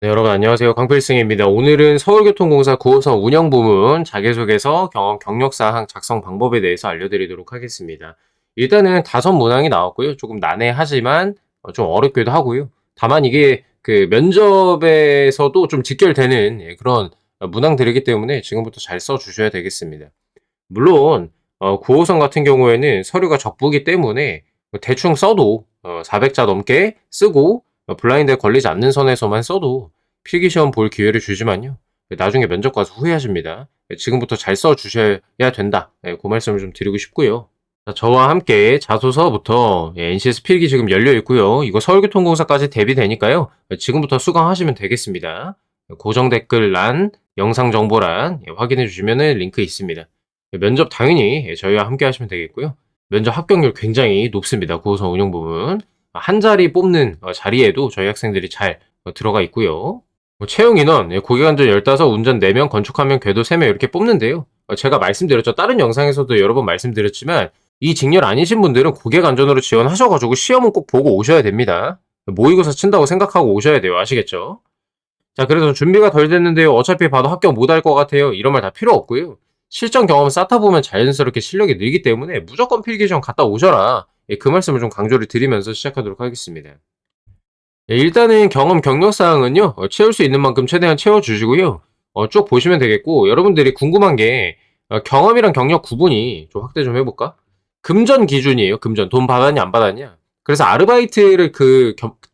네, 여러분 안녕하세요. 광필승입니다. 오늘은 서울교통공사 9호선 운영부문 자기소개서 경험 경력사항 작성 방법에 대해서 알려드리도록 하겠습니다. 일단은 다섯 문항이 나왔고요. 조금 난해하지만 좀 어렵기도 하고요. 다만 이게 그 면접에서도 좀 직결되는 그런 문항들이기 때문에 지금부터 잘 써주셔야 되겠습니다. 물론 9호선 같은 경우에는 서류가 적부기 때문에 대충 써도 400자 넘게 쓰고 블라인드에 걸리지 않는 선에서만 써도 필기시험 볼 기회를 주지만요. 나중에 면접 가서 후회하십니다. 지금부터 잘 써주셔야 된다. 그 말씀을 좀 드리고 싶고요. 자, 저와 함께 자소서부터 NCS 필기 지금 열려 있고요. 이거 서울교통공사까지 대비되니까요. 지금부터 수강하시면 되겠습니다. 고정 댓글란, 영상 정보란 확인해 주시면 링크 있습니다. 면접 당연히 저희와 함께 하시면 되겠고요. 면접 합격률 굉장히 높습니다. 9호선 운영 부분. 한 자리 뽑는 자리에도 저희 학생들이 잘 들어가 있고요. 채용 인원, 고객안전 15, 운전 4명, 건축 1명, 궤도 3명 이렇게 뽑는데요. 제가 말씀드렸죠. 다른 영상에서도 여러 번 말씀드렸지만 이 직렬 아니신 분들은 고객안전으로 지원하셔가지고 시험은 꼭 보고 오셔야 됩니다. 모의고사 친다고 생각하고 오셔야 돼요. 아시겠죠? 자, 그래서 준비가 덜 됐는데요. 어차피 봐도 합격 못할 것 같아요. 이런 말 다 필요 없고요. 실전 경험 쌓다 보면 자연스럽게 실력이 늘기 때문에 무조건 필기시험 갔다 오셔라. 그 말씀을 좀 강조를 드리면서 시작하도록 하겠습니다. 일단은 경험 경력 사항은요. 채울 수 있는 만큼 최대한 채워주시고요. 쭉 보시면 되겠고 여러분들이 궁금한 게 경험이랑 경력 구분이 좀 확대 좀 해볼까? 금전 기준이에요. 금전. 돈 받았냐 안 받았냐. 그래서 아르바이트를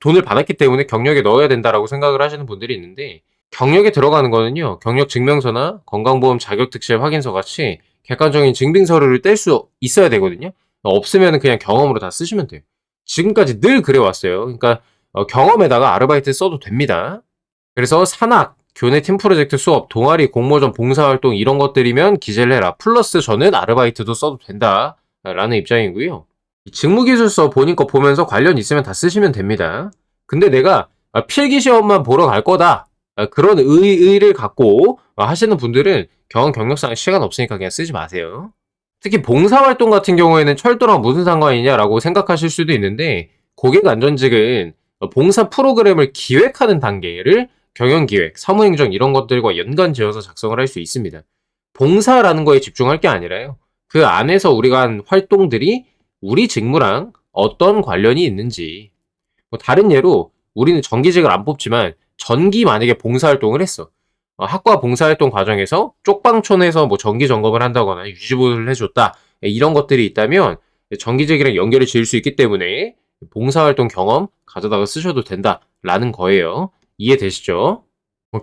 돈을 받았기 때문에 경력에 넣어야 된다라고 생각을 하시는 분들이 있는데 경력에 들어가는 거는요. 경력 증명서나 건강보험 자격특실 확인서 같이 객관적인 증빙서류를 뗄 수 있어야 되거든요. 없으면 그냥 경험으로 다 쓰시면 돼요. 지금까지 늘 그래왔어요. 그러니까 경험에다가 아르바이트 써도 됩니다. 그래서 산학, 교내 팀 프로젝트 수업, 동아리, 공모전, 봉사활동 이런 것들이면 기재를 해라. 플러스 저는 아르바이트도 써도 된다. 라는 입장이고요. 직무기술서 본인 거 보면서 관련 있으면 다 쓰시면 됩니다. 근데 내가 필기시험만 보러 갈 거다. 그런 의의를 갖고 하시는 분들은 경험 경력상 시간 없으니까 그냥 쓰지 마세요. 특히 봉사활동 같은 경우에는 철도랑 무슨 상관이냐라고 생각하실 수도 있는데 고객안전직은 봉사 프로그램을 기획하는 단계를 경영기획, 사무행정 이런 것들과 연관지어서 작성을 할 수 있습니다. 봉사라는 거에 집중할 게 아니라요. 그 안에서 우리가 한 활동들이 우리 직무랑 어떤 관련이 있는지. 다른 예로 우리는 정기직을 안 뽑지만 전기 만약에 봉사활동을 했어. 학과 봉사활동 과정에서 쪽방촌에서 뭐 정기 점검을 한다거나 유지보수를 해줬다. 이런 것들이 있다면 정기직이랑 연결을 지을 수 있기 때문에 봉사활동 경험 가져다가 쓰셔도 된다라는 거예요. 이해되시죠?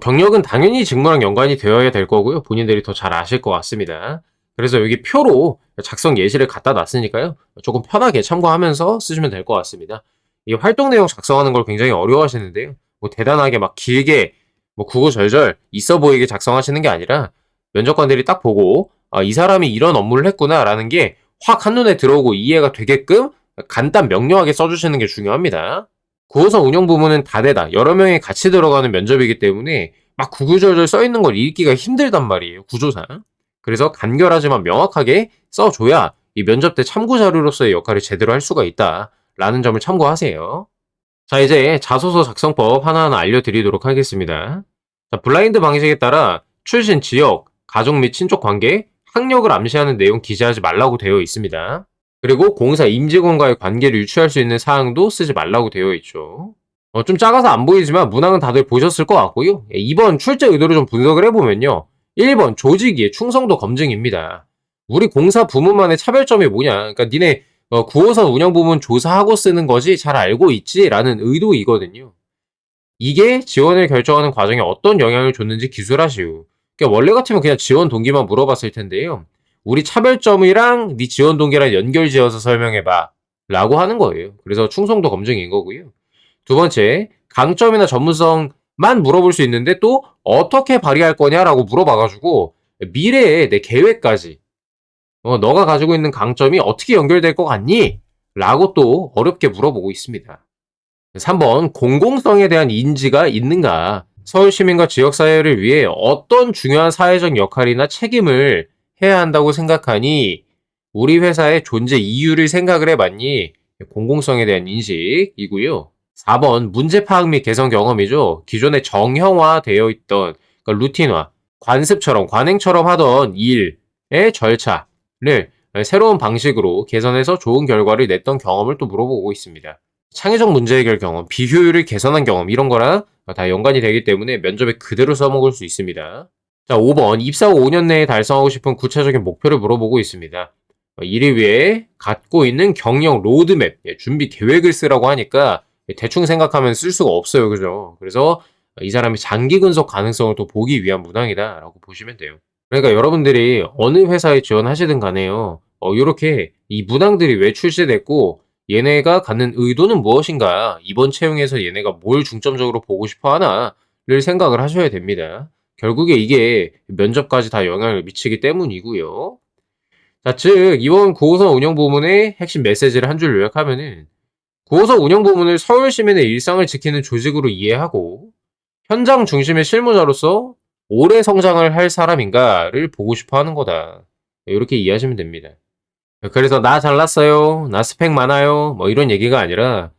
경력은 당연히 직무랑 연관이 되어야 될 거고요. 본인들이 더 잘 아실 것 같습니다. 그래서 여기 표로 작성 예시를 갖다 놨으니까요. 조금 편하게 참고하면서 쓰시면 될 것 같습니다. 이 활동 내용 작성하는 걸 굉장히 어려워하시는데요. 뭐 대단하게 막 길게 뭐 구구절절 있어 보이게 작성하시는 게 아니라 면접관들이 딱 보고 이 사람이 이런 업무를 했구나라는 게 확 한눈에 들어오고 이해가 되게끔 간단 명료하게 써주시는 게 중요합니다. 9호선 운영 부문은 다대다 여러 명이 같이 들어가는 면접이기 때문에 막 구구절절 써있는 걸 읽기가 힘들단 말이에요. 구조상. 그래서 간결하지만 명확하게 써줘야 이 면접 때 참고 자료로서의 역할을 제대로 할 수가 있다라는 점을 참고하세요. 자, 이제 자소서 작성법 하나하나 알려드리도록 하겠습니다. 자, 블라인드 방식에 따라 출신 지역, 가족 및 친족 관계, 학력을 암시하는 내용 기재하지 말라고 되어 있습니다. 그리고 공사 임직원과의 관계를 유추할 수 있는 사항도 쓰지 말라고 되어 있죠. 좀 작아서 안 보이지만 문항은 다들 보셨을 것 같고요. 2번 출제 의도를 좀 분석을 해보면요. 1번 조직의 충성도 검증입니다. 우리 공사 부문만의 차별점이 뭐냐. 그러니까 니네 9호선 운영부문 조사하고 쓰는 것이 잘 알고 있지라는 의도이거든요. 이게 지원을 결정하는 과정에 어떤 영향을 줬는지 기술하시오. 그러니까 원래 같으면 그냥 지원 동기만 물어봤을 텐데요. 우리 차별점이랑 네 지원 동기랑 연결지어서 설명해봐 라고 하는 거예요. 그래서 충성도 검증인 거고요. 두 번째, 강점이나 전문성만 물어볼 수 있는데 또 어떻게 발휘할 거냐라고 물어봐가지고 미래의 내 계획까지 너가 가지고 있는 강점이 어떻게 연결될 것 같니? 라고 또 어렵게 물어보고 있습니다. 3번, 공공성에 대한 인지가 있는가? 서울 시민과 지역사회를 위해 어떤 중요한 사회적 역할이나 책임을 해야 한다고 생각하니? 우리 회사의 존재 이유를 생각을 해봤니? 공공성에 대한 인식이고요. 4번 문제 파악 및 개선 경험이죠. 기존에 정형화되어 있던 그러니까 루틴화, 관습처럼 관행처럼 하던 일의 절차를 새로운 방식으로 개선해서 좋은 결과를 냈던 경험을 또 물어보고 있습니다. 창의적 문제 해결 경험, 비효율을 개선한 경험 이런 거랑 다 연관이 되기 때문에 면접에 그대로 써먹을 수 있습니다. 자, 5번 입사 후 5년 내에 달성하고 싶은 구체적인 목표를 물어보고 있습니다. 이를 위해 갖고 있는 경영 로드맵, 준비 계획을 쓰라고 하니까 대충 생각하면 쓸 수가 없어요. 그죠? 그래서 이 사람이 장기 근속 가능성을 또 보기 위한 문항이다라고 보시면 돼요. 그러니까 여러분들이 어느 회사에 지원하시든 간에요. 요렇게 이 문항들이 왜 출시됐고 얘네가 갖는 의도는 무엇인가, 이번 채용에서 얘네가 뭘 중점적으로 보고 싶어 하나를 생각을 하셔야 됩니다. 결국에 이게 면접까지 다 영향을 미치기 때문이고요. 자, 즉 이번 9호선 운영 부문의 핵심 메시지를 한 줄 요약하면은 9호선 운영 부문을 서울 시민의 일상을 지키는 조직으로 이해하고 현장 중심의 실무자로서 오래 성장을 할 사람인가를 보고 싶어 하는 거다. 이렇게 이해하시면 됩니다. 그래서 나 잘났어요, 나 스펙 많아요, 뭐 이런 얘기가 아니라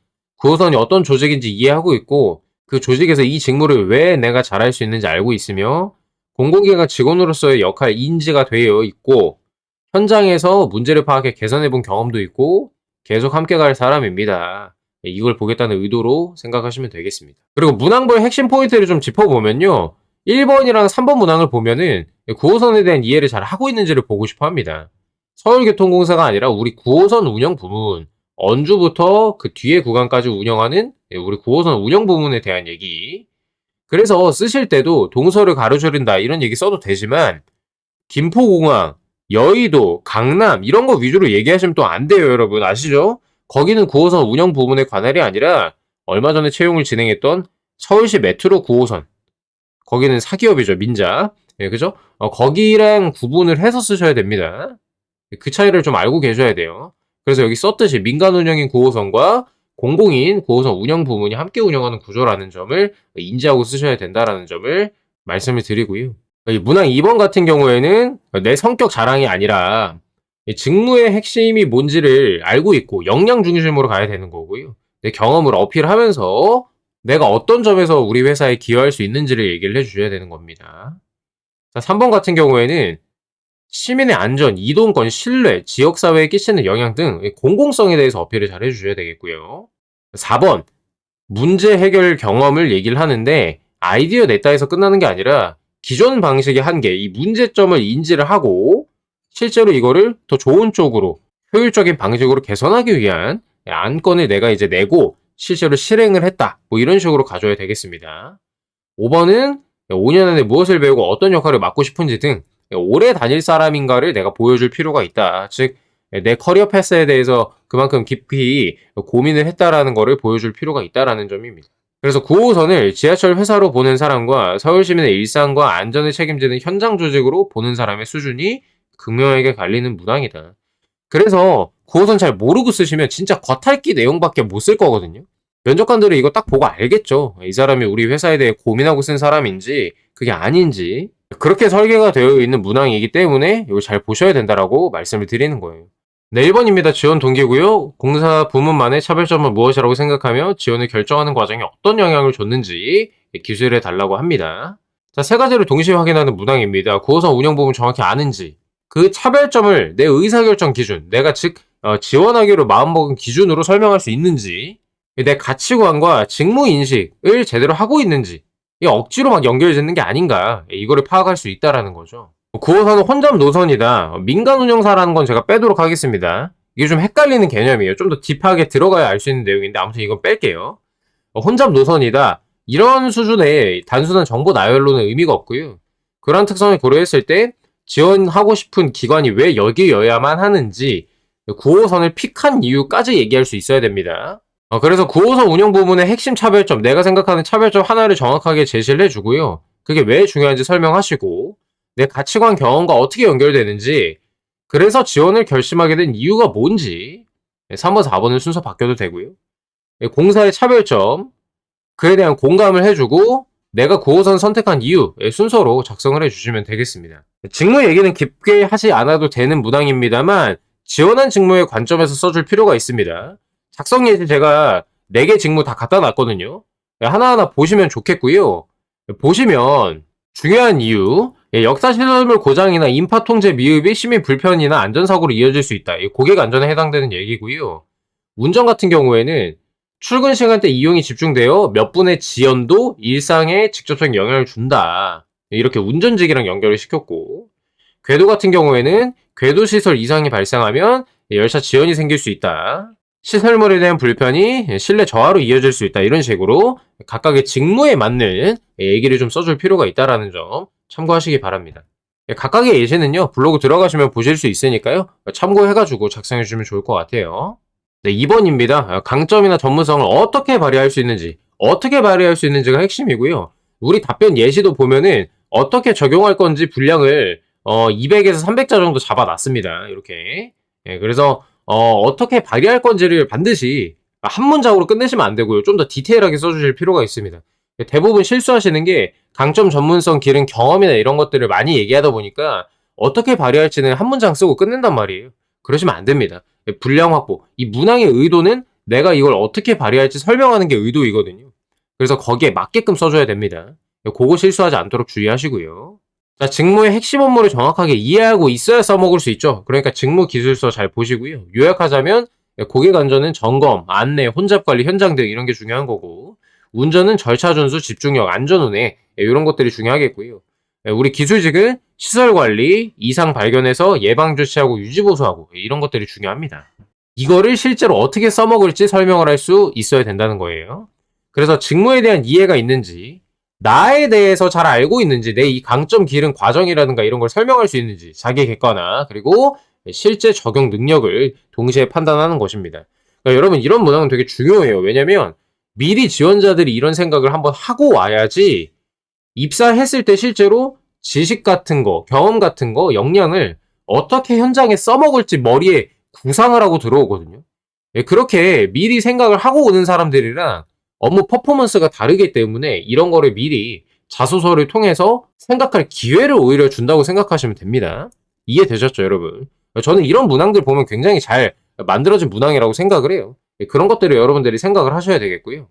9호선이 어떤 조직인지 이해하고 있고 그 조직에서 이 직무를 왜 내가 잘할 수 있는지 알고 있으며 공공기관 직원으로서의 역할 인지가 되어 있고 현장에서 문제를 파악해 개선해본 경험도 있고 계속 함께 갈 사람입니다. 이걸 보겠다는 의도로 생각하시면 되겠습니다. 그리고 문항부의 핵심 포인트를 좀 짚어보면요. 1번이랑 3번 문항을 보면은 9호선에 대한 이해를 잘 하고 있는지를 보고 싶어 합니다. 서울교통공사가 아니라 우리 9호선 운영 부문, 언주부터 그 뒤에 구간까지 운영하는 우리 9호선 운영 부문에 대한 얘기. 그래서 쓰실 때도 동서를 가로지른다 이런 얘기 써도 되지만 김포공항, 여의도, 강남 이런 거 위주로 얘기하시면 또 안 돼요, 여러분. 아시죠? 거기는 9호선 운영 부문의 관할이 아니라 얼마 전에 채용을 진행했던 서울시 메트로 9호선. 거기는 사기업이죠, 민자. 예, 그죠? 거기랑 구분을 해서 쓰셔야 됩니다. 그 차이를 좀 알고 계셔야 돼요. 그래서 여기 썼듯이 민간 운영인 9호선과 공공인 9호선 운영 부문이 함께 운영하는 구조라는 점을 인지하고 쓰셔야 된다라는 점을 말씀을 드리고요. 문항 2번 같은 경우에는 내 성격 자랑이 아니라 직무의 핵심이 뭔지를 알고 있고 역량 중심으로 가야 되는 거고요. 내 경험을 어필하면서 내가 어떤 점에서 우리 회사에 기여할 수 있는지를 얘기를 해주셔야 되는 겁니다. 자, 3번 같은 경우에는 시민의 안전, 이동권, 신뢰, 지역사회에 끼치는 영향 등 공공성에 대해서 어필을 잘 해주셔야 되겠고요. 4번, 문제 해결 경험을 얘기를 하는데 아이디어 냈다 해서 끝나는 게 아니라 기존 방식의 한계, 이 문제점을 인지를 하고 실제로 이거를 더 좋은 쪽으로 효율적인 방식으로 개선하기 위한 안건을 내가 이제 내고 실제로 실행을 했다. 뭐 이런 식으로 가져야 되겠습니다. 5번은 5년 안에 무엇을 배우고 어떤 역할을 맡고 싶은지 등 오래 다닐 사람인가를 내가 보여줄 필요가 있다. 즉, 내 커리어 패스에 대해서 그만큼 깊이 고민을 했다라는 거를 보여줄 필요가 있다라는 점입니다. 그래서 9호선을 지하철 회사로 보는 사람과 서울시민의 일상과 안전을 책임지는 현장 조직으로 보는 사람의 수준이 극명하게 갈리는 문항이다. 그래서 9호선 잘 모르고 쓰시면 진짜 겉핥기 내용밖에 못 쓸 거거든요. 면접관들은 이거 딱 보고 알겠죠. 이 사람이 우리 회사에 대해 고민하고 쓴 사람인지 그게 아닌지. 그렇게 설계가 되어 있는 문항이기 때문에 이걸 잘 보셔야 된다라고 말씀을 드리는 거예요. 네, 1번입니다. 지원 동기고요. 공사 부문만의 차별점은 무엇이라고 생각하며 지원을 결정하는 과정에 어떤 영향을 줬는지 기술해 달라고 합니다. 자, 세 가지를 동시에 확인하는 문항입니다. 9호선 운영 부문 정확히 아는지, 그 차별점을 내 의사결정 기준, 내가 즉 지원하기로 마음먹은 기준으로 설명할 수 있는지, 내 가치관과 직무인식을 제대로 하고 있는지, 억지로 막 연결짓는 게 아닌가, 이거를 파악할 수 있다라는 거죠. 9호선은 혼잡 노선이다. 민간 운영사라는 건 제가 빼도록 하겠습니다. 이게 좀 헷갈리는 개념이에요. 좀 더 딥하게 들어가야 알 수 있는 내용인데 아무튼 이건 뺄게요. 혼잡 노선이다. 이런 수준의 단순한 정보 나열로는 의미가 없고요. 그런 특성을 고려했을 때 지원하고 싶은 기관이 왜 여기여야만 하는지 9호선을 픽한 이유까지 얘기할 수 있어야 됩니다. 그래서 9호선 운영 부문의 핵심 차별점, 내가 생각하는 차별점 하나를 정확하게 제시를 해주고요. 그게 왜 중요한지 설명하시고 내 가치관 경험과 어떻게 연결되는지, 그래서 지원을 결심하게 된 이유가 뭔지 3번, 4번은 순서 바뀌어도 되고요. 공사의 차별점, 그에 대한 공감을 해주고 내가 9호선 선택한 이유 순서로 작성을 해주시면 되겠습니다. 직무 얘기는 깊게 하지 않아도 되는 문항입니다만 지원한 직무의 관점에서 써줄 필요가 있습니다. 작성 예시 제가 4개 직무 다 갖다 놨거든요. 하나하나 보시면 좋겠고요. 보시면 중요한 이유, 역사시설물 고장이나 인파 통제 미흡이 시민 불편이나 안전사고로 이어질 수 있다. 고객 안전에 해당되는 얘기고요. 운전 같은 경우에는 출근 시간대 이용이 집중되어 몇 분의 지연도 일상에 직접적인 영향을 준다. 이렇게 운전직이랑 연결을 시켰고, 궤도 같은 경우에는 궤도 시설 이상이 발생하면 열차 지연이 생길 수 있다. 시설물에 대한 불편이 실내 저하로 이어질 수 있다. 이런 식으로 각각의 직무에 맞는 얘기를 좀 써줄 필요가 있다는 점 참고하시기 바랍니다. 각각의 예시는요, 블로그 들어가시면 보실 수 있으니까요, 참고해가지고 작성해주시면 좋을 것 같아요. 네, 2번입니다. 강점이나 전문성을 어떻게 발휘할 수 있는지가 핵심이고요. 우리 답변 예시도 보면은 어떻게 적용할 건지 분량을 200에서 300자 정도 잡아놨습니다. 이렇게. 그래서 어떻게 발휘할 건지를 반드시 한 문장으로 끝내시면 안 되고요. 좀 더 디테일하게 써주실 필요가 있습니다. 대부분 실수하시는 게 강점, 전문성, 기능, 경험이나 이런 것들을 많이 얘기하다 보니까 어떻게 발휘할지는 한 문장 쓰고 끝낸단 말이에요. 그러시면 안 됩니다. 분량 확보. 이 문항의 의도는 내가 이걸 어떻게 발휘할지 설명하는 게 의도이거든요. 그래서 거기에 맞게끔 써줘야 됩니다. 그거 실수하지 않도록 주의하시고요. 자, 직무의 핵심 업무를 정확하게 이해하고 있어야 써먹을 수 있죠. 그러니까 직무 기술서 잘 보시고요. 요약하자면 고객 안전은 점검, 안내, 혼잡 관리, 현장 등 이런 게 중요한 거고, 운전은 절차 준수, 집중력, 안전 운행 이런 것들이 중요하겠고요. 우리 기술직은 시설 관리, 이상 발견해서 예방 조치하고 유지 보수하고 이런 것들이 중요합니다. 이거를 실제로 어떻게 써먹을지 설명을 할 수 있어야 된다는 거예요. 그래서 직무에 대한 이해가 있는지, 나에 대해서 잘 알고 있는지, 내 이 강점, 기능, 과정이라든가 이런 걸 설명할 수 있는지, 자기 객관화, 그리고 실제 적용 능력을 동시에 판단하는 것입니다. 그러니까 여러분, 이런 문항은 되게 중요해요. 왜냐면 미리 지원자들이 이런 생각을 한번 하고 와야지 입사했을 때 실제로 지식 같은 거, 경험 같은 거, 역량을 어떻게 현장에 써먹을지 머리에 구상을 하고 들어오거든요. 그렇게 미리 생각을 하고 오는 사람들이랑 업무 퍼포먼스가 다르기 때문에 이런 거를 미리 자소서를 통해서 생각할 기회를 오히려 준다고 생각하시면 됩니다. 이해되셨죠, 여러분? 저는 이런 문항들 보면 굉장히 잘 만들어진 문항이라고 생각을 해요. 그런 것들을 여러분들이 생각을 하셔야 되겠고요.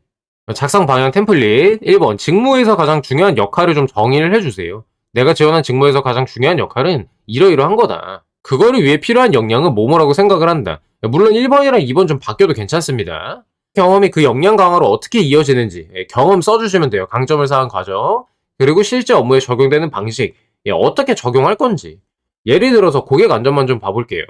작성 방향 템플릿 1번, 직무에서 가장 중요한 역할을 좀 정의를 해주세요. 내가 지원한 직무에서 가장 중요한 역할은 이러이러한 거다. 그거를 위해 필요한 역량은 뭐뭐라고 생각을 한다. 물론 1번이랑 2번 좀 바뀌어도 괜찮습니다. 경험이 그 역량 강화로 어떻게 이어지는지 경험 써주시면 돼요. 강점을 쌓은 과정, 그리고 실제 업무에 적용되는 방식, 어떻게 적용할 건지. 예를 들어서 고객 안전만 좀 봐볼게요.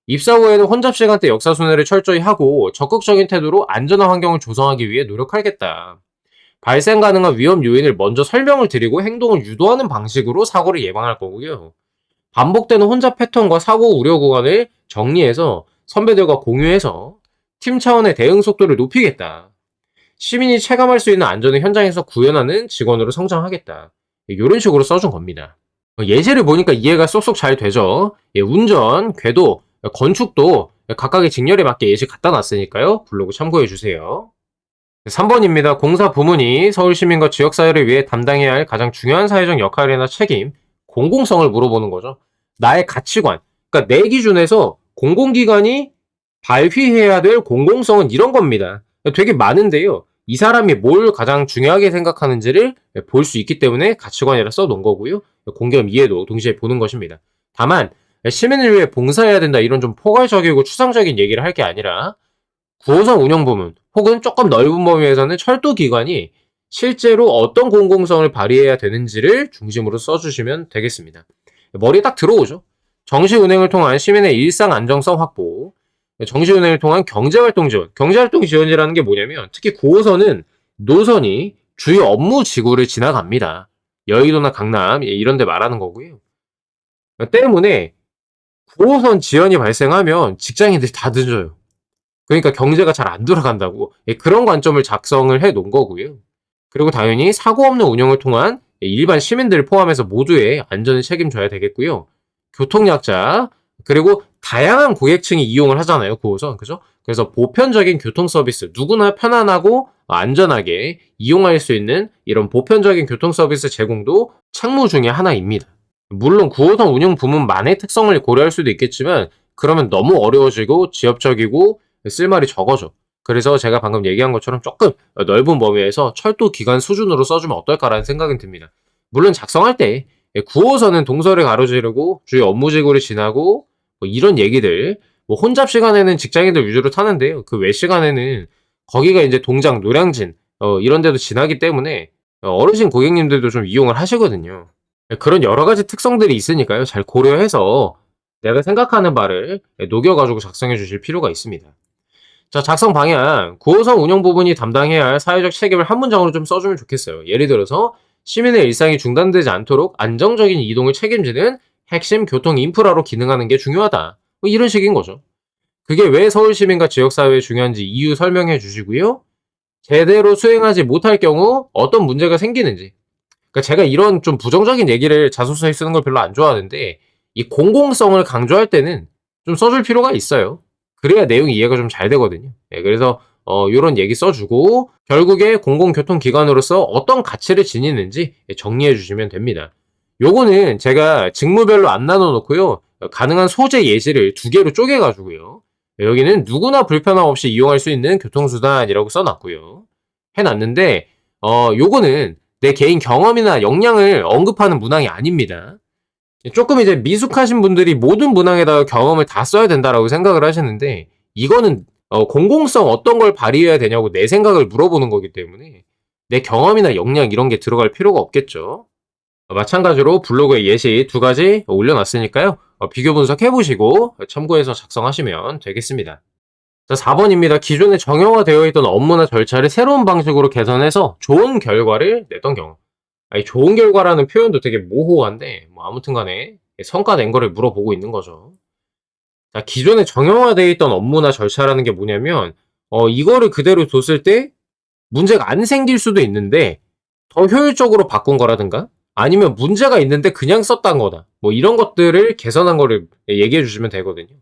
입사 후에는 혼잡 시간대 역사 순회를 철저히 하고 적극적인 태도로 안전한 환경을 조성하기 위해 노력하겠다. 발생 가능한 위험 요인을 먼저 설명을 드리고 행동을 유도하는 방식으로 사고를 예방할 거고요. 반복되는 혼잡 패턴과 사고 우려 구간을 정리해서 선배들과 공유해서 팀 차원의 대응 속도를 높이겠다. 시민이 체감할 수 있는 안전을 현장에서 구현하는 직원으로 성장하겠다. 이런 식으로 써준 겁니다. 예시를 보니까 이해가 쏙쏙 잘 되죠. 운전, 궤도, 건축도 각각의 직렬에 맞게 예시 갖다 놨으니까요. 블로그 참고해 주세요. 3번입니다. 공사 부문이 서울 시민과 지역사회를 위해 담당해야 할 가장 중요한 사회적 역할이나 책임, 공공성을 물어보는 거죠. 나의 가치관. 그러니까 내 기준에서 공공기관이 발휘해야 될 공공성은 이런 겁니다. 되게 많은데요. 이 사람이 뭘 가장 중요하게 생각하는지를 볼 수 있기 때문에 가치관이라 써놓은 거고요. 공겸 이해도 동시에 보는 것입니다. 다만 시민을 위해 봉사해야 된다 이런 좀 포괄적이고 추상적인 얘기를 할 게 아니라 9호선 운영부문 혹은 조금 넓은 범위에서는 철도기관이 실제로 어떤 공공성을 발휘해야 되는지를 중심으로 써주시면 되겠습니다. 머리에 딱 들어오죠. 정시 운행을 통한 시민의 일상 안정성 확보, 정시 운행을 통한 경제활동 지원. 경제활동 지원이라는 게 뭐냐면 특히 9호선은 노선이 주요 업무 지구를 지나갑니다. 여의도나 강남 이런 데 말하는 거고요. 때문에 9호선 지연이 발생하면 직장인들이 다 늦어요. 그러니까 경제가 잘 안 돌아간다고 그런 관점을 작성을 해 놓은 거고요. 그리고 당연히 사고 없는 운영을 통한 일반 시민들을 포함해서 모두의 안전을 책임져야 되겠고요. 교통약자, 그리고 다양한 고객층이 이용을 하잖아요, 9호선. 그죠? 그래서 보편적인 교통 서비스, 누구나 편안하고 안전하게 이용할 수 있는 이런 보편적인 교통 서비스 제공도 책무 중에 하나입니다. 물론 9호선 운영 부문만의 특성을 고려할 수도 있겠지만 그러면 너무 어려워지고 지엽적이고 쓸말이 적어져. 그래서 제가 방금 얘기한 것처럼 조금 넓은 범위에서 철도 기간 수준으로 써주면 어떨까라는 생각은 듭니다. 물론 작성할 때 9호선은 동서를 가로지르고 주요 업무지구를 지나고 뭐 이런 얘기들, 뭐 혼잡 시간에는 직장인들 위주로 타는데요. 그 외 시간에는 거기가 이제 동장, 노량진 이런 데도 지나기 때문에 어르신 고객님들도 좀 이용을 하시거든요. 그런 여러 가지 특성들이 있으니까요. 잘 고려해서 내가 생각하는 바를 녹여가지고 작성해 주실 필요가 있습니다. 자, 작성 방향. 9호선 운영 부분이 담당해야 할 사회적 책임을 한 문장으로 좀 써주면 좋겠어요. 예를 들어서 시민의 일상이 중단되지 않도록 안정적인 이동을 책임지는 핵심 교통 인프라로 기능하는 게 중요하다. 뭐 이런 식인 거죠. 그게 왜 서울 시민과 지역사회에 중요한지 이유 설명해 주시고요. 제대로 수행하지 못할 경우 어떤 문제가 생기는지. 그러니까 제가 이런 좀 부정적인 얘기를 자소서에 쓰는 걸 별로 안 좋아하는데 이 공공성을 강조할 때는 좀 써줄 필요가 있어요. 그래야 내용이 이해가 좀 잘 되거든요. 네, 그래서 요런 얘기 써주고 결국에 공공교통기관으로서 어떤 가치를 지니는지 정리해 주시면 됩니다. 요거는 제가 직무별로 안 나눠 놓고요. 가능한 소재 예시를 2개로 쪼개 가지고요. 여기는 누구나 불편함 없이 이용할 수 있는 교통수단이라고 써 놨고요. 해 놨는데 요거는 내 개인 경험이나 역량을 언급하는 문항이 아닙니다. 조금 이제 미숙하신 분들이 모든 문항에다가 경험을 다 써야 된다라고 생각을 하시는데 이거는 공공성 어떤 걸 발휘해야 되냐고 내 생각을 물어보는 거기 때문에 내 경험이나 역량 이런 게 들어갈 필요가 없겠죠. 마찬가지로 블로그에 예시 2가지 올려놨으니까요. 비교 분석해보시고 참고해서 작성하시면 되겠습니다. 자, 4번입니다. 기존에 정형화되어 있던 업무나 절차를 새로운 방식으로 개선해서 좋은 결과를 냈던 경우. 아니, 좋은 결과라는 표현도 되게 모호한데, 뭐, 아무튼 간에 성과 낸 거를 물어보고 있는 거죠. 자, 기존에 정형화되어 있던 업무나 절차라는 게 뭐냐면, 이거를 그대로 뒀을 때 문제가 안 생길 수도 있는데, 더 효율적으로 바꾼 거라든가, 아니면 문제가 있는데 그냥 썼던 거다. 뭐, 이런 것들을 개선한 거를 얘기해 주시면 되거든요.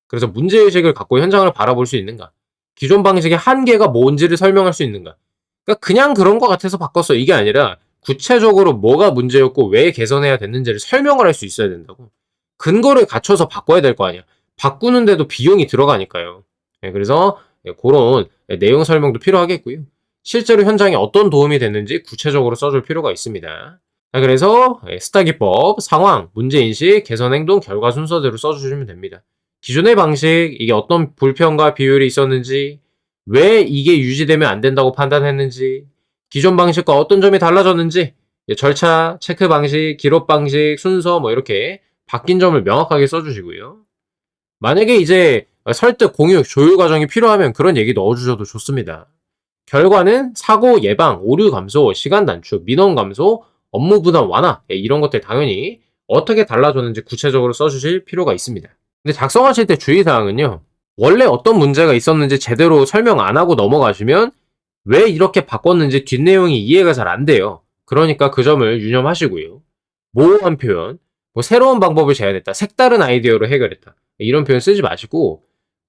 그래서 문제의식을 갖고 현장을 바라볼 수 있는가? 기존 방식의 한계가 뭔지를 설명할 수 있는가? 그러니까 그냥 그런 것 같아서 바꿨어. 이게 아니라 구체적으로 뭐가 문제였고 왜 개선해야 됐는지를 설명을 할 수 있어야 된다고. 근거를 갖춰서 바꿔야 될 거 아니야. 바꾸는데도 비용이 들어가니까요. 그래서 그런 내용 설명도 필요하겠고요. 실제로 현장에 어떤 도움이 됐는지 구체적으로 써줄 필요가 있습니다. 자, 그래서 스타기법, 상황, 문제인식, 개선 행동, 결과 순서대로 써주시면 됩니다. 기존의 방식, 이게 어떤 불편과 비율이 있었는지, 왜 이게 유지되면 안 된다고 판단했는지, 기존 방식과 어떤 점이 달라졌는지, 절차, 체크 방식, 기록 방식, 순서 뭐 이렇게 바뀐 점을 명확하게 써주시고요. 만약에 이제 설득, 공유, 조율 과정이 필요하면 그런 얘기 넣어주셔도 좋습니다. 결과는 사고 예방, 오류 감소, 시간 단축, 민원 감소, 업무 부담 완화 이런 것들 당연히 어떻게 달라졌는지 구체적으로 써주실 필요가 있습니다. 근데 작성하실 때 주의사항은요. 원래 어떤 문제가 있었는지 제대로 설명 안 하고 넘어가시면 왜 이렇게 바꿨는지 뒷내용이 이해가 잘 안 돼요. 그러니까 그 점을 유념하시고요. 모호한 표현, 뭐 새로운 방법을 제안했다, 색다른 아이디어로 해결했다 이런 표현 쓰지 마시고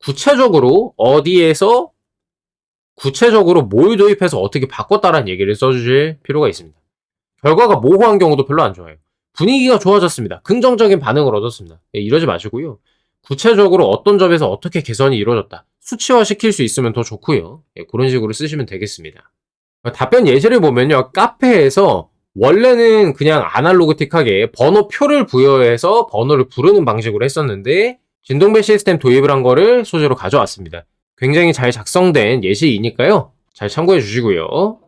구체적으로 어디에서 구체적으로 뭘 도입해서 어떻게 바꿨다라는 얘기를 써주실 필요가 있습니다. 결과가 모호한 경우도 별로 안 좋아요. 분위기가 좋아졌습니다. 긍정적인 반응을 얻었습니다. 이러지 마시고요. 구체적으로 어떤 점에서 어떻게 개선이 이루어졌다. 수치화 시킬 수 있으면 더 좋고요. 그런 식으로 쓰시면 되겠습니다. 답변 예시를 보면요. 카페에서 원래는 그냥 아날로그틱하게 번호표를 부여해서 번호를 부르는 방식으로 했었는데 진동벨 시스템 도입을 한 거를 소재로 가져왔습니다. 굉장히 잘 작성된 예시이니까요. 잘 참고해 주시고요.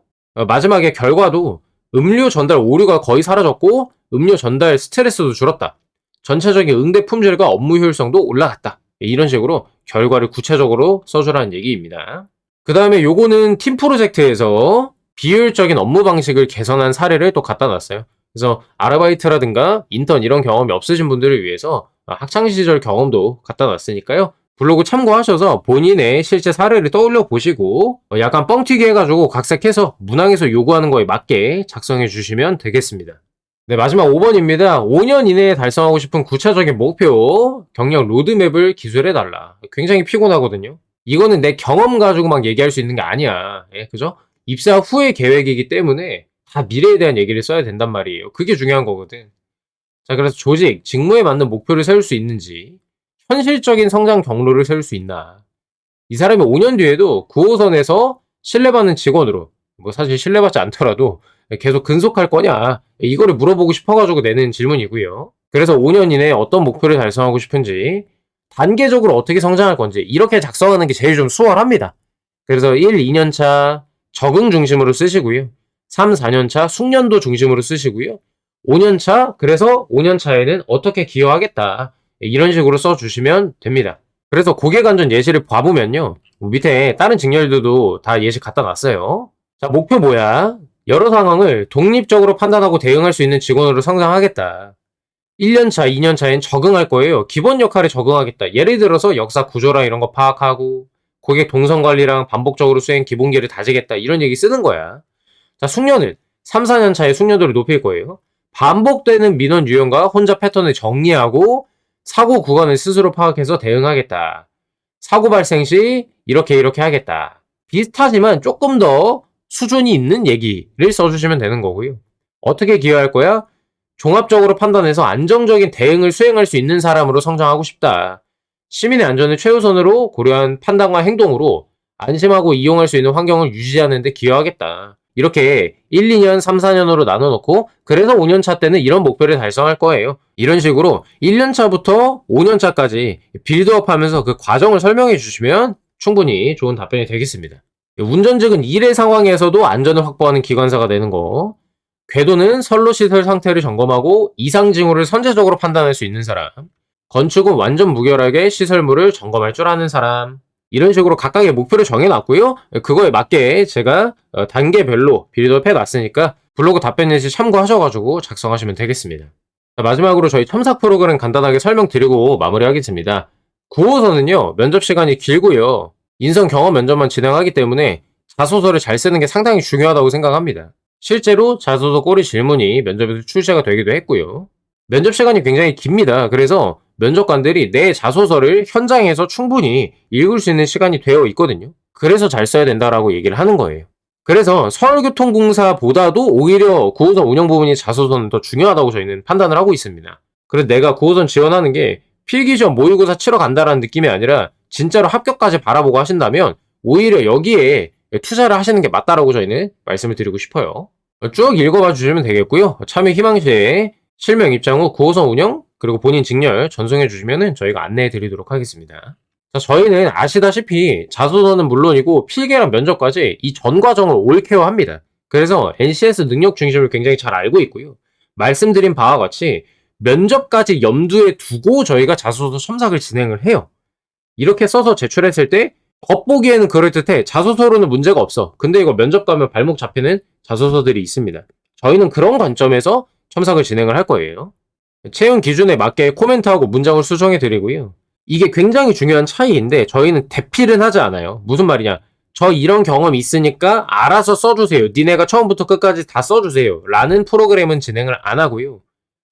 마지막에 결과도 음료 전달 오류가 거의 사라졌고 음료 전달 스트레스도 줄었다. 전체적인 응대 품질과 업무 효율성도 올라갔다. 이런 식으로 결과를 구체적으로 써주라는 얘기입니다. 그 다음에 요거는 팀 프로젝트에서 비효율적인 업무 방식을 개선한 사례를 또 갖다 놨어요. 그래서 아르바이트라든가 인턴 이런 경험이 없으신 분들을 위해서 학창시절 경험도 갖다 놨으니까요. 블로그 참고하셔서 본인의 실제 사례를 떠올려 보시고 약간 뻥튀기 해가지고 각색해서 문항에서 요구하는 거에 맞게 작성해 주시면 되겠습니다. 네, 마지막 5번입니다. 5년 이내에 달성하고 싶은 구체적인 목표, 경력 로드맵을 기술해달라. 굉장히 피곤하거든요. 이거는 내 경험 가지고 막 얘기할 수 있는 게 아니야. 그죠? 입사 후의 계획이기 때문에 다 미래에 대한 얘기를 써야 된단 말이에요. 그게 중요한 거거든. 자, 그래서 조직, 직무에 맞는 목표를 세울 수 있는지, 현실적인 성장 경로를 세울 수 있나. 이 사람이 5년 뒤에도 9호선에서 신뢰받는 직원으로, 뭐 사실 신뢰받지 않더라도 계속 근속할 거냐, 이거를 물어보고 싶어가지고 내는 질문이고요. 그래서 5년 이내에 어떤 목표를 달성하고 싶은지, 단계적으로 어떻게 성장할 건지 이렇게 작성하는 게 제일 좀 수월합니다. 그래서 1, 2년 차 적응 중심으로 쓰시고요. 3, 4년 차 숙련도 중심으로 쓰시고요. 5년 차, 그래서 5년 차에는 어떻게 기여하겠다, 이런 식으로 써주시면 됩니다. 그래서 고객안전 예시를 봐보면요, 밑에 다른 직렬들도 다 예시 갖다 놨어요. 자, 목표 뭐야? 여러 상황을 독립적으로 판단하고 대응할 수 있는 직원으로 성장하겠다. 1년차, 2년차엔 적응할 거예요. 기본 역할에 적응하겠다. 예를 들어서 역사 구조랑 이런 거 파악하고 고객 동선 관리랑 반복적으로 수행 기본기를 다지겠다. 이런 얘기 쓰는 거야. 자, 숙련은 3, 4년차에 숙련도를 높일 거예요. 반복되는 민원 유형과 혼자 패턴을 정리하고 사고 구간을 스스로 파악해서 대응하겠다. 사고 발생 시 이렇게 하겠다. 비슷하지만 조금 더 수준이 있는 얘기를 써주시면 되는 거고요. 어떻게 기여할 거야? 종합적으로 판단해서 안정적인 대응을 수행할 수 있는 사람으로 성장하고 싶다. 시민의 안전을 최우선으로 고려한 판단과 행동으로 안심하고 이용할 수 있는 환경을 유지하는 데 기여하겠다. 이렇게 1, 2년, 3, 4년으로 나눠놓고 그래서 5년차 때는 이런 목표를 달성할 거예요. 이런 식으로 1년차부터 5년차까지 빌드업하면서 그 과정을 설명해 주시면 충분히 좋은 답변이 되겠습니다. 운전직은 일의 상황에서도 안전을 확보하는 기관사가 되는 거. 궤도는 선로 시설 상태를 점검하고 이상 징후를 선제적으로 판단할 수 있는 사람. 건축은 완전 무결하게 시설물을 점검할 줄 아는 사람. 이런 식으로 각각의 목표를 정해놨고요. 그거에 맞게 제가 단계별로 빌드업 해놨으니까 블로그 답변 예시 참고하셔가지고 작성하시면 되겠습니다. 자, 마지막으로 저희 첨삭 프로그램 간단하게 설명드리고 마무리하겠습니다. 9호선은요, 면접 시간이 길고요. 인성 경험 면접만 진행하기 때문에 자소서를 잘 쓰는 게 상당히 중요하다고 생각합니다. 실제로 자소서 꼬리 질문이 면접에서 출제가 되기도 했고요. 면접 시간이 굉장히 깁니다. 그래서 면접관들이 내 자소서를 현장에서 충분히 읽을 수 있는 시간이 되어 있거든요. 그래서 잘 써야 된다라고 얘기를 하는 거예요. 그래서 서울교통공사보다도 오히려 9호선 운영 부분이 자소서는 더 중요하다고 저희는 판단을 하고 있습니다. 그래서 내가 9호선 지원하는 게 필기시험 모의고사 치러 간다라는 느낌이 아니라 진짜로 합격까지 바라보고 하신다면 오히려 여기에 투자를 하시는 게 맞다라고 저희는 말씀을 드리고 싶어요. 쭉 읽어봐 주시면 되겠고요. 참여 희망시에 실명 입장 후 9호선 운영 그리고 본인 직렬 전송해 주시면 저희가 안내해 드리도록 하겠습니다. 자, 저희는 아시다시피 자소서는 물론이고 필기랑 면접까지 이 전 과정을 올 케어합니다. 그래서 NCS 능력 중심을 굉장히 잘 알고 있고요. 말씀드린 바와 같이 면접까지 염두에 두고 저희가 자소서 첨삭을 진행을 해요. 이렇게 써서 제출했을 때 겉보기에는 그럴듯해. 자소서로는 문제가 없어. 근데 이거 면접 가면 발목 잡히는 자소서들이 있습니다. 저희는 그런 관점에서 첨삭을 진행을 할 거예요. 채용 기준에 맞게 코멘트하고 문장을 수정해 드리고요. 이게 굉장히 중요한 차이인데 저희는 대필은 하지 않아요. 무슨 말이냐? 저 이런 경험 있으니까 알아서 써주세요. 니네가 처음부터 끝까지 다 써주세요. 라는 프로그램은 진행을 안 하고요.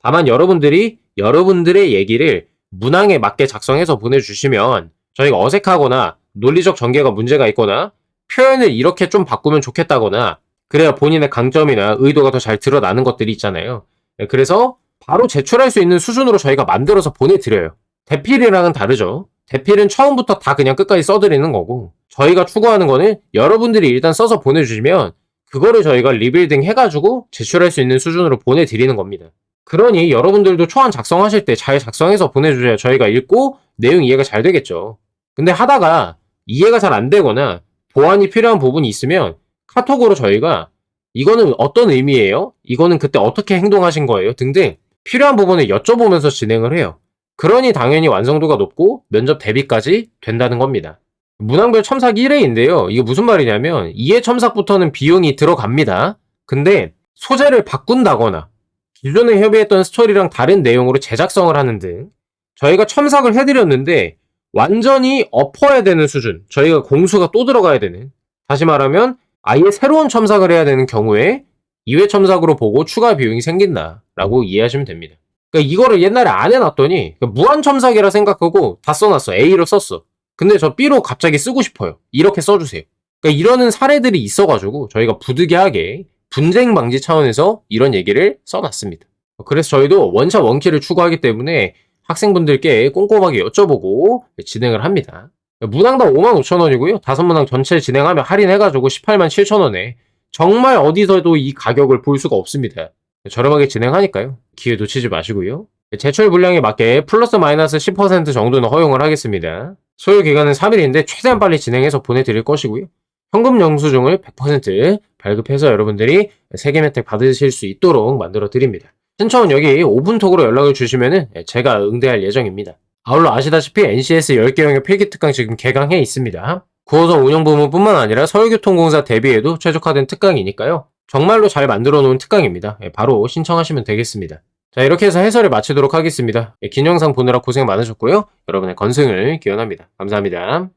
다만 여러분들이 여러분들의 얘기를 문항에 맞게 작성해서 보내주시면 저희가 어색하거나 논리적 전개가 문제가 있거나 표현을 이렇게 좀 바꾸면 좋겠다거나 그래야 본인의 강점이나 의도가 더 잘 드러나는 것들이 있잖아요. 그래서 바로 제출할 수 있는 수준으로 저희가 만들어서 보내드려요. 대필이랑은 다르죠. 대필은 처음부터 다 그냥 끝까지 써드리는 거고 저희가 추구하는 거는 여러분들이 일단 써서 보내주시면 그거를 저희가 리빌딩 해가지고 제출할 수 있는 수준으로 보내드리는 겁니다. 그러니 여러분들도 초안 작성하실 때 잘 작성해서 보내주셔야 저희가 읽고 내용 이해가 잘 되겠죠. 근데 하다가 이해가 잘 안 되거나 보완이 필요한 부분이 있으면 카톡으로 저희가 이거는 어떤 의미예요? 이거는 그때 어떻게 행동하신 거예요? 등등 필요한 부분을 여쭤보면서 진행을 해요. 그러니 당연히 완성도가 높고 면접 대비까지 된다는 겁니다. 문항별 첨삭 1회인데요. 이게 무슨 말이냐면 2회 첨삭부터는 비용이 들어갑니다. 근데 소재를 바꾼다거나 기존에 협의했던 스토리랑 다른 내용으로 재작성을 하는 등 저희가 첨삭을 해드렸는데 완전히 엎어야 되는 수준, 저희가 공수가 또 들어가야 되는, 다시 말하면 아예 새로운 첨삭을 해야 되는 경우에 2회 첨삭으로 보고 추가 비용이 생긴다라고 이해하시면 됩니다. 그러니까 이거를 옛날에 안 해놨더니 무한 첨삭이라 생각하고 다 써놨어. A로 썼어. 근데 저 B로 갑자기 쓰고 싶어요. 이렇게 써주세요. 그러니까 이러는 사례들이 있어가지고 저희가 부득이하게 분쟁 방지 차원에서 이런 얘기를 써놨습니다. 그래서 저희도 원샷 원킬을 추구하기 때문에 학생분들께 꼼꼼하게 여쭤보고 진행을 합니다. 문항당 55,000원이고요. 5문항 전체 진행하면 할인해가지고 187,000원에 정말 어디서도 이 가격을 볼 수가 없습니다. 저렴하게 진행하니까요. 기회 놓치지 마시고요. 제출 분량에 맞게 플러스 마이너스 10% 정도는 허용을 하겠습니다. 소요 기간은 3일인데 최대한 빨리 진행해서 보내드릴 것이고요. 현금 영수증을 100% 발급해서 여러분들이 세금 혜택 받으실 수 있도록 만들어 드립니다. 신청은 여기 오픈톡으로 연락을 주시면 제가 응대할 예정입니다. 아울러 아시다시피 NCS 10개 영역 필기특강 지금 개강해 있습니다. 9호선 운영부문뿐만 아니라 서울교통공사 대비에도 최적화된 특강이니까요. 정말로 잘 만들어 놓은 특강입니다. 바로 신청하시면 되겠습니다. 자, 이렇게 해서 해설을 마치도록 하겠습니다. 긴 영상 보느라 고생 많으셨고요. 여러분의 건승을 기원합니다. 감사합니다.